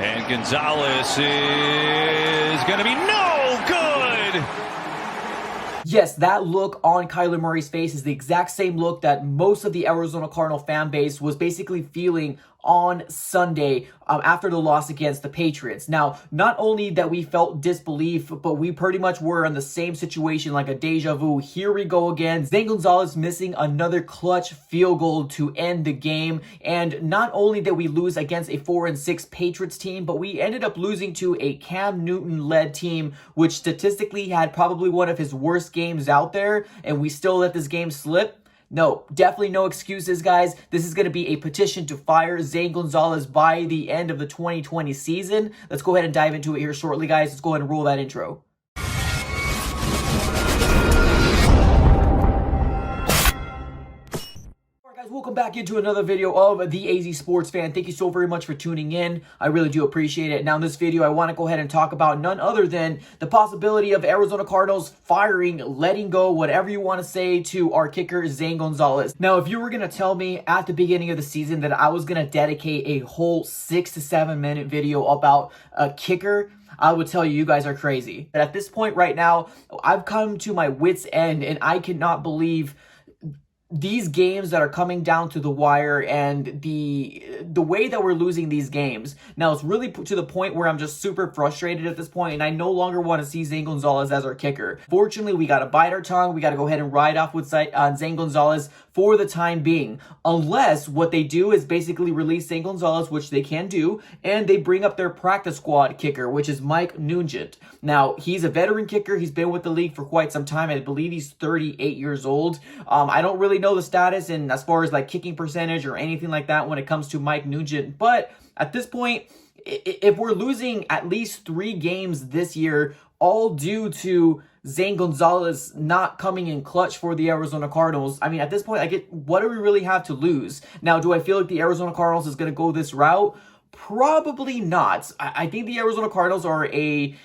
And Gonzalez is going to be no good. Yes, that look on Kyler Murray's face is the exact same look that most of the Arizona Cardinal fan base was basically feeling on Sunday after the loss against the Patriots. Now, not only that we felt disbelief, but we pretty much were in the same situation, like a deja vu. Here we go again. Zane Gonzalez missing another clutch field goal to end the game. And not only did we lose against a 4-6 Patriots team, but we ended up losing to a Cam Newton-led team, which statistically had probably one of his worst games out there, and we still let this game slip. No, definitely no excuses, guys. This is going to be a petition to fire Zane Gonzalez by the end of the 2020 season. Let's go ahead and dive into it here shortly, guys. Let's go ahead and roll that intro. Welcome back into another video of the AZ Sports Fan. Thank you so very much for tuning in. I really do appreciate it. Now in this video, I want to go ahead and talk about none other than the possibility of Arizona Cardinals firing, letting go, whatever you want to say, to our kicker, Zane Gonzalez. Now, if you were going to tell me at the beginning of the season that I was going to dedicate a whole 6 to 7 minute video about a kicker, I would tell you, you guys are crazy. But at this point right now, I've come to my wit's end, and I cannot believe these games that are coming down to the wire and the way that we're losing these games. Now, it's really to the point where I'm just super frustrated at this point, and I no longer want to see Zane Gonzalez as our kicker. Fortunately, we got to bite our tongue. We got to go ahead and ride off with Zane Gonzalez for the time being. Unless what they do is basically release Zane Gonzalez, which they can do, and they bring up their practice squad kicker, which is Mike Nugent. Now, he's a veteran kicker. He's been with the league for quite some time. I believe he's 38 years old. I don't really know the status and as far as like kicking percentage or anything like that when it comes to Mike Nugent, but at this point, if we're losing at least 3 games this year, all due to Zane Gonzalez not coming in clutch for the Arizona Cardinals, I mean, at this point, what do we really have to lose? Now, do I feel like the Arizona Cardinals is going to go this route? Probably not. I think the Arizona Cardinals are a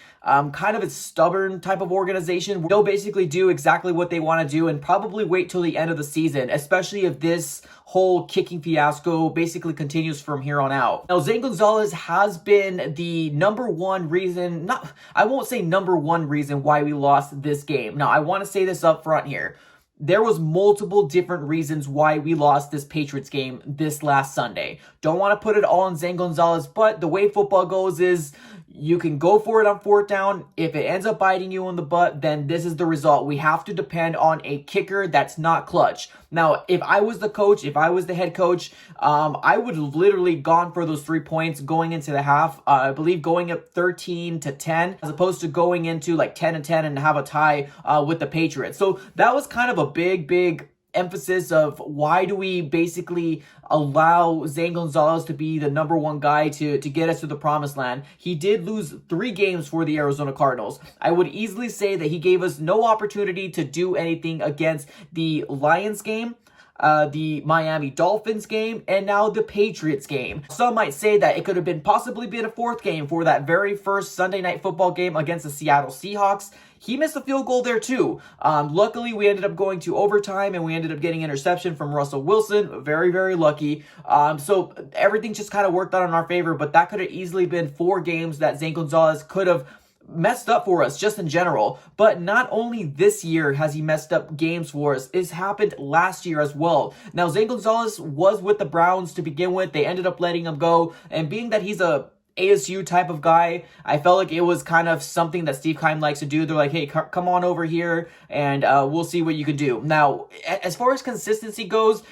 kind of a stubborn type of organization. They'll basically do exactly what they want to do and probably wait till the end of the season, especially if this whole kicking fiasco basically continues from here on out. Now, Zane Gonzalez has been the number one reason, I won't say number one reason why we lost this game. Now, I want to say this up front here. There was multiple different reasons why we lost this Patriots game this last Sunday. Don't want to put it all on Zane Gonzalez, but the way football goes is you can go for it on 4th down. If it ends up biting you in the butt, then this is the result. We have to depend on a kicker that's not clutch. Now, if I was the coach, if I was the head coach, I would have literally gone for those 3 points going into the half. I believe going up 13-10 as opposed to going into like 10-10 and have a tie with the Patriots. So that was kind of a big emphasis of why do we basically allow Zane Gonzalez to be the number one guy to get us to the promised land. He did lose 3 games for the Arizona Cardinals. I would easily say that he gave us no opportunity to do anything against the Lions game, the Miami Dolphins game, and now the Patriots game. Some might say that it could have possibly been a 4th game for that very first Sunday Night Football game against the Seattle Seahawks. He missed a field goal there too. Luckily, we ended up going to overtime and we ended up getting interception from Russell Wilson. Very, very lucky. So everything just kind of worked out in our favor, but that could have easily been 4 games that Zane Gonzalez could have messed up for us just in general. But not only this year has he messed up games for us, it's happened last year as well. Now, Zane Gonzalez was with the Browns to begin with. They ended up letting him go, and being that he's a ASU type of guy, I felt like it was kind of something that Steve Keim likes to do. They're like, hey, come on over here and we'll see what you can do. Now, as far as consistency goes,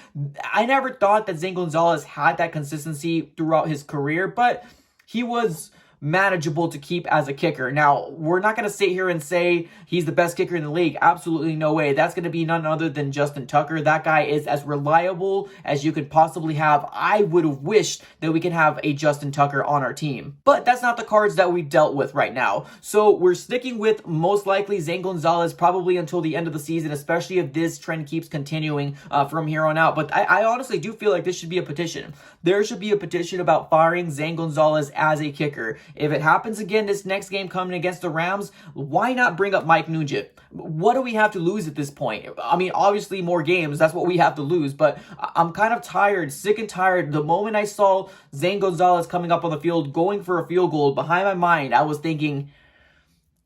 I never thought that Zane Gonzalez had that consistency throughout his career, but he was manageable to keep as a kicker. Now, we're not going to sit here and say he's the best kicker in the league. Absolutely no way. That's going to be none other than Justin Tucker. That guy is as reliable as you could possibly have. I would have wished that we could have a Justin Tucker on our team, but that's not the cards that we dealt with right now. So we're sticking with most likely Zane Gonzalez probably until the end of the season, especially if this trend keeps continuing from here on out. But I honestly do feel like this should be a petition. There should be a petition about firing Zane Gonzalez as a kicker. If it happens again this next game coming against the Rams, why not bring up Mike Nugent? What do we have to lose at this point? I mean, obviously more games. That's what we have to lose. But I'm kind of tired, sick and tired. The moment I saw Zane Gonzalez coming up on the field, going for a field goal, behind my mind, I was thinking,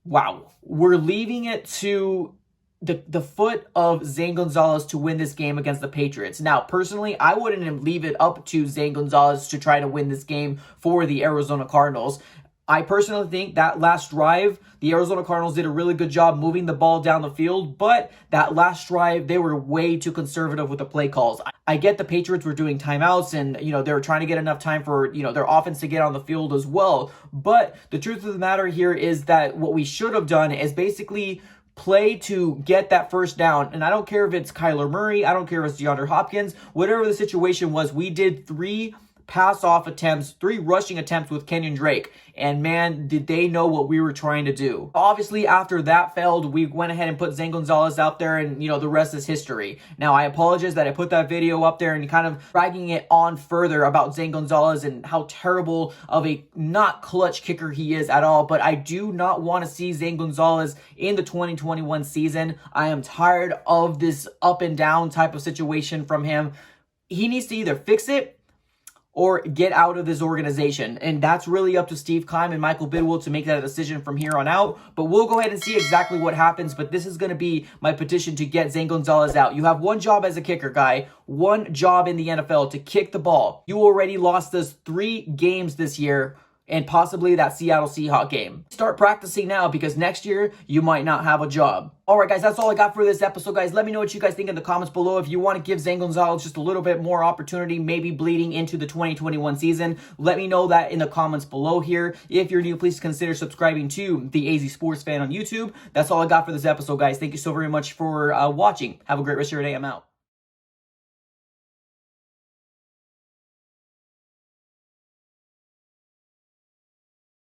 wow, we're leaving it to the foot of Zane Gonzalez to win this game against the Patriots. Now, personally, I wouldn't leave it up to Zane Gonzalez to try to win this game for the Arizona Cardinals. I personally think that last drive, the Arizona Cardinals did a really good job moving the ball down the field, but that last drive, they were way too conservative with the play calls. I get the Patriots were doing timeouts and, they were trying to get enough time for, their offense to get on the field as well. But the truth of the matter here is that what we should have done is basically play to get that first down. And I don't care if it's Kyler Murray, I don't care if it's DeAndre Hopkins, whatever the situation was, we did 3 pass-off attempts, 3 rushing attempts with Kenyon Drake. And man, did they know what we were trying to do. Obviously, after that failed, we went ahead and put Zane Gonzalez out there, and, the rest is history. Now, I apologize that I put that video up there and kind of dragging it on further about Zane Gonzalez and how terrible of a not clutch kicker he is at all. But I do not want to see Zane Gonzalez in the 2021 season. I am tired of this up and down type of situation from him. He needs to either fix it or get out of this organization. And that's really up to Steve Keim and Michael Bidwell to make that decision from here on out. But we'll go ahead and see exactly what happens. But this is going to be my petition to get Zane Gonzalez out. You have one job as a kicker, guy. One job in the NFL, to kick the ball. You already lost us 3 games this year, and possibly that Seattle Seahawks game. Start practicing now, because next year you might not have a job. Alright guys, that's all I got for this episode, guys. Let me know what you guys think in the comments below. If you want to give Zane Gonzalez just a little bit more opportunity, maybe bleeding into the 2021 season, let me know that in the comments below here. If you're new, please consider subscribing to the AZ Sports Fan on YouTube. That's all I got for this episode, guys. Thank you so very much for watching. Have a great rest of your day. I'm out.